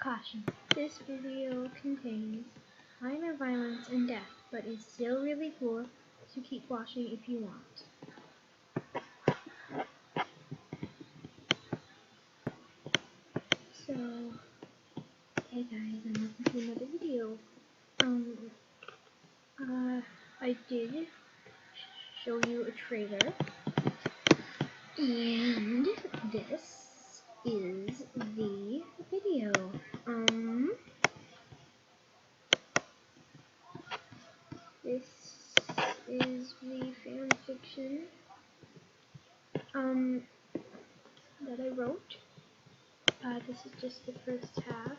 Caution. This video contains minor violence and death, but is still really cool, so keep watching if you want. So, hey guys, and welcome to another video. I did show you a trailer, and this is the video. This is the fan fiction that I wrote. This is just the first half,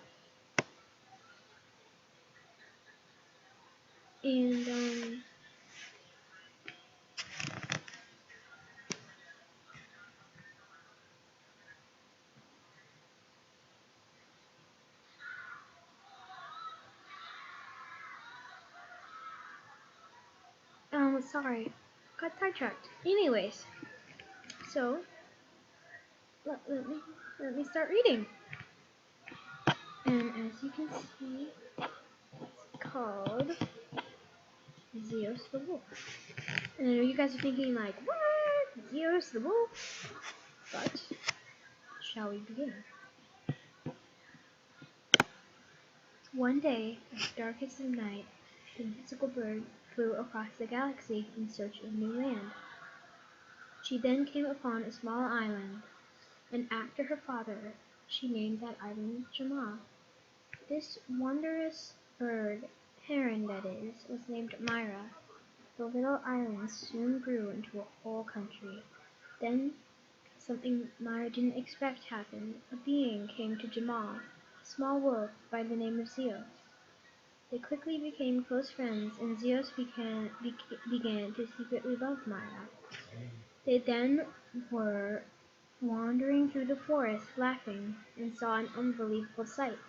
and sorry, got sidetracked. Anyways, so let me start reading. And as you can see, it's called Zioz the Wolf. And I know you guys are thinking like, what? Zioz the Wolf? But shall we begin? One day, as dark as the night, the mythical bird flew across the galaxy in search of new land. She then came upon a small island, and after her father, she named that island Jamal. This wondrous bird, heron that is, was named Myra. The little island soon grew into a whole country. Then, something Myra didn't expect happened. A being came to Jamal, a small wolf by the name of Zioz. They quickly became close friends, and Zioz began to secretly love Myra. They then were wandering through the forest, laughing, and saw an unbelievable sight.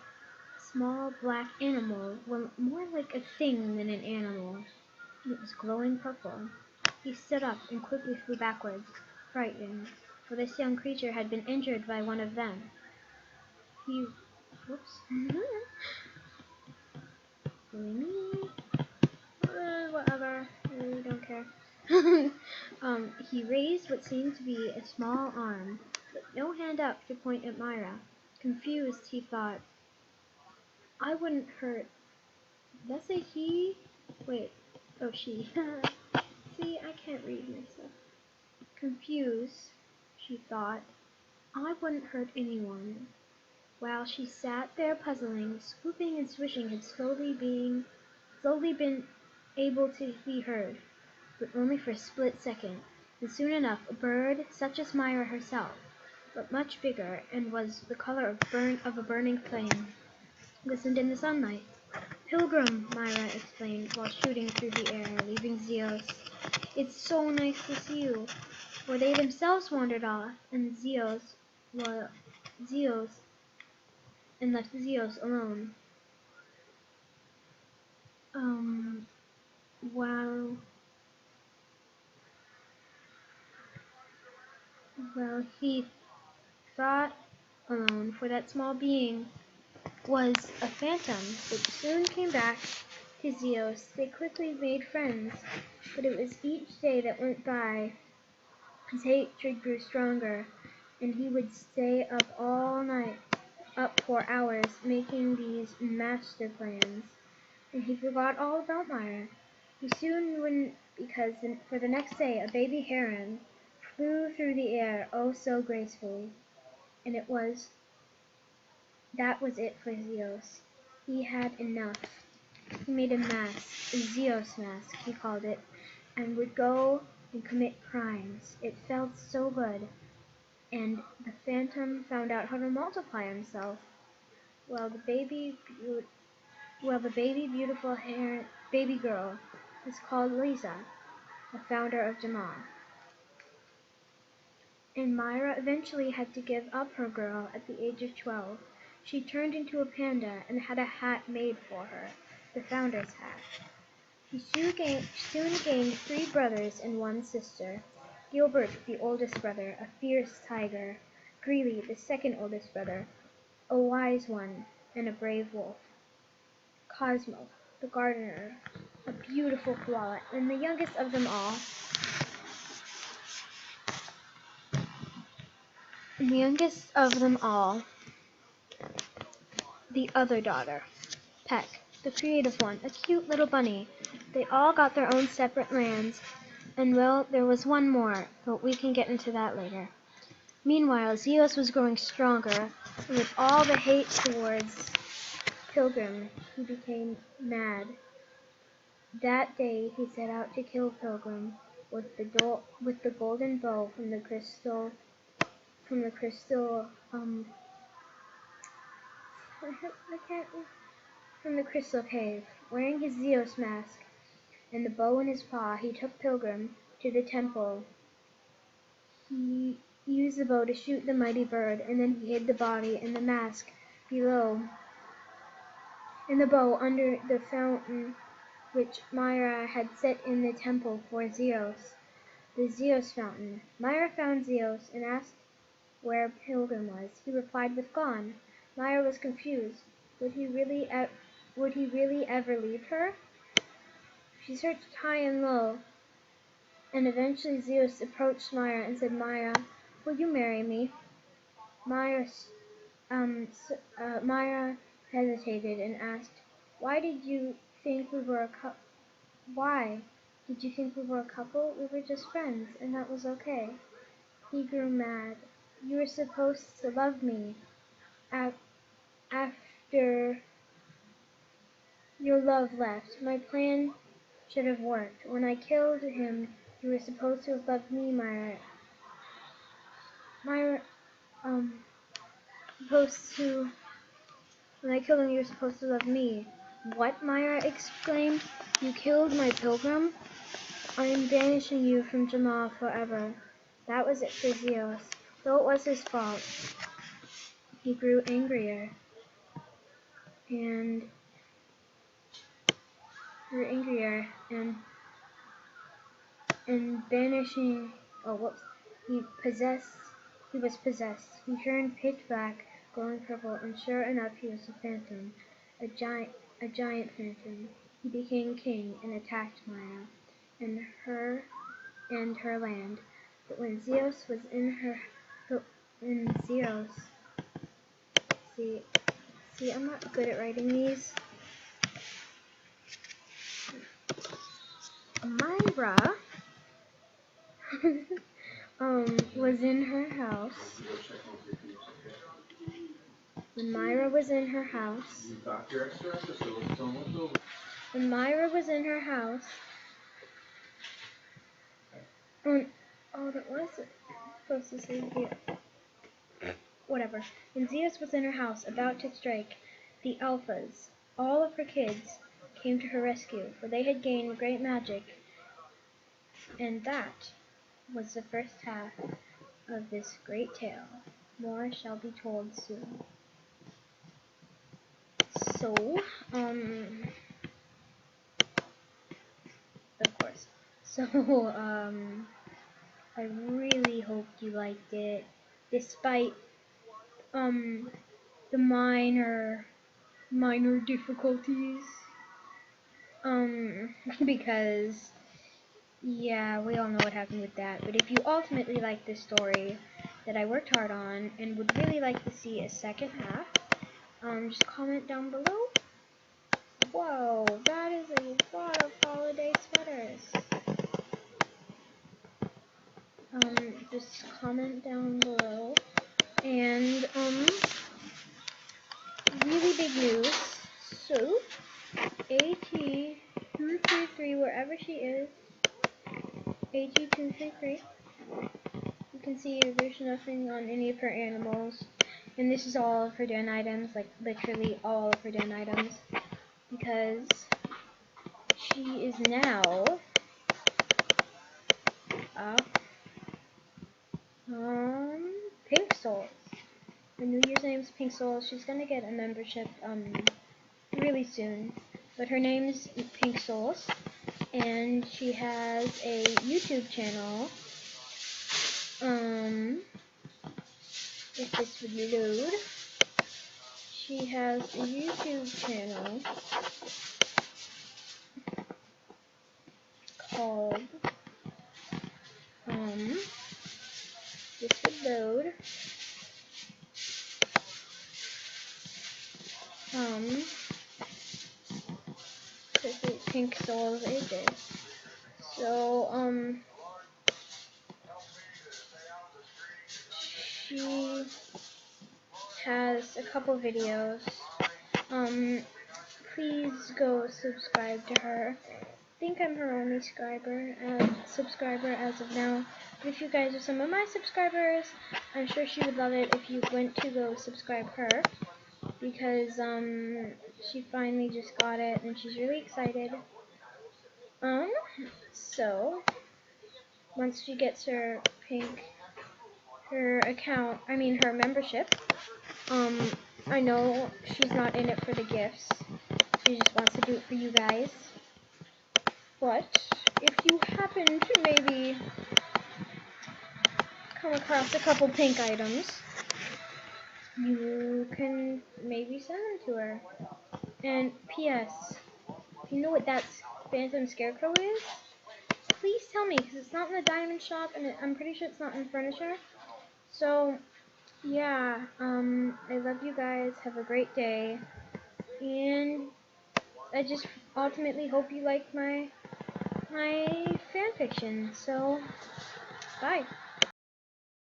A small black animal, well, more like a thing than an animal. It was glowing purple. He stood up and quickly flew backwards, frightened, for this young creature had been injured by one of them. Whatever, I really don't care. He raised what seemed to be a small arm, but no hand up to point at Myra. Confused, he thought, I wouldn't hurt. Did I say he? Wait, oh, she. See, I can't read myself. Confused, she thought, I wouldn't hurt anyone. While she sat there puzzling, swooping and swishing had slowly been able to be heard, but only for a split second, and soon enough a bird, such as Myra herself, but much bigger, and was the color of a burning flame, glistened in the sunlight. Pilgrim, Myra exclaimed while shooting through the air, leaving Zioz. It's so nice to see you. For they themselves wandered off, and left Zioz alone. Well, he thought alone, for that small being was a phantom, but soon came back to Zioz. They quickly made friends, but it was each day that went by, his hatred grew stronger, and he would stay up all night, up for hours, making these master plans, and he forgot all about Myra. He soon wouldn't, because for the next day a baby heron flew through the air oh so gracefully, and that was it for Zioz. He had enough. He made a mask, a Zioz mask, he called it, and would go and commit crimes. It felt so good, and the phantom found out how to multiply himself. Well, the baby beautiful baby girl was called Lisa, the founder of Jamal. And Myra eventually had to give up her girl at the age of 12. She turned into a panda and had a hat made for her, the founder's hat. She soon gained 3 brothers and 1 sister. Gilbert, the oldest brother, a fierce tiger. Greeley, the second oldest brother, a wise one. and a brave wolf. Cosmo, the gardener, a beautiful koala, and the youngest of them all, the other daughter, Peck, the creative one, a cute little bunny. They all got their own separate lands, and well, there was one more, but we can get into that later. Meanwhile, zioz was growing stronger, and with all the hate towards Pilgrim, he became mad. That day he set out to kill Pilgrim with the golden bow from the crystal I can't from the crystal cave. Wearing his zioz mask and the bow in his paw, he took Pilgrim to the temple. He used the bow to shoot the mighty bird, and then he hid the body and the mask below and the bow under the fountain which Myra had set in the temple for zioz, the zioz fountain. Myra found zioz and asked where Pilgrim was. He replied with "Gone." Myra was confused. Would he really ever leave her? She searched high and low, and eventually zioz approached Myra and said, "Myra, will you marry me?" Myra hesitated and asked, "Why did you think we were a couple? Why? Did you think we were a couple? We were just friends, and that was okay." He grew mad. "You were supposed to love me. After your love left, my plan should have worked. When I killed him, you were supposed to have loved me, Myra. When I killed him, you were supposed to love me." "What?" Myra exclaimed. "You killed my Pilgrim? I am banishing you from Jamal forever." That was it for zioz. Though it was his fault, he grew angrier and banishing. Oh, whoops! He was possessed. He turned pitch black, glowing purple, and sure enough, he was a phantom, a giant phantom. He became king and attacked Myra and her land. But when zioz was in her, see, I'm not good at writing these. Myra was in her house. When Myra was in her house, that wasn't supposed to say here. Whatever. When zioz was in her house, about to strike, the alphas, all of her kids, came to her rescue, for they had gained great magic. And that was the first half of this great tale. More shall be told soon. So, of course. So, I really hoped you liked it, despite, the minor difficulties. Because, yeah, we all know what happened with that. But if you ultimately like this story that I worked hard on and would really like to see a second half, just comment down below. Whoa, that is a lot of holiday sweaters. Just comment down below. And, really big news. So, AT233, wherever she is, AT233, you can see there's nothing on any of her animals. And this is all of her den items, like literally all of her den items. Because she is now Pink Soul. Her New Year's name is Pink Soul. She's gonna get a membership really soon. But her name is Pink Souls, and she has a YouTube channel. If this would load, she has a YouTube channel called, this would load, Pink Soul of Ages. So, she has a couple videos. Please go subscribe to her. I think I'm her only subscriber as of now. But if you guys are some of my subscribers, I'm sure she would love it if you went to go subscribe her, because she finally just got it and she's really excited. So once she gets her her membership, I know she's not in it for the gifts. She just wants to do it for you guys. But if you happen to maybe come across a couple pink items, you can maybe send them to her. And P.S. if you know what that Phantom Scarecrow is, please tell me, because it's not in the diamond shop, and I'm pretty sure it's not in furniture. So, yeah, I love you guys. Have a great day. And I just ultimately hope you like my fan fiction. So, bye.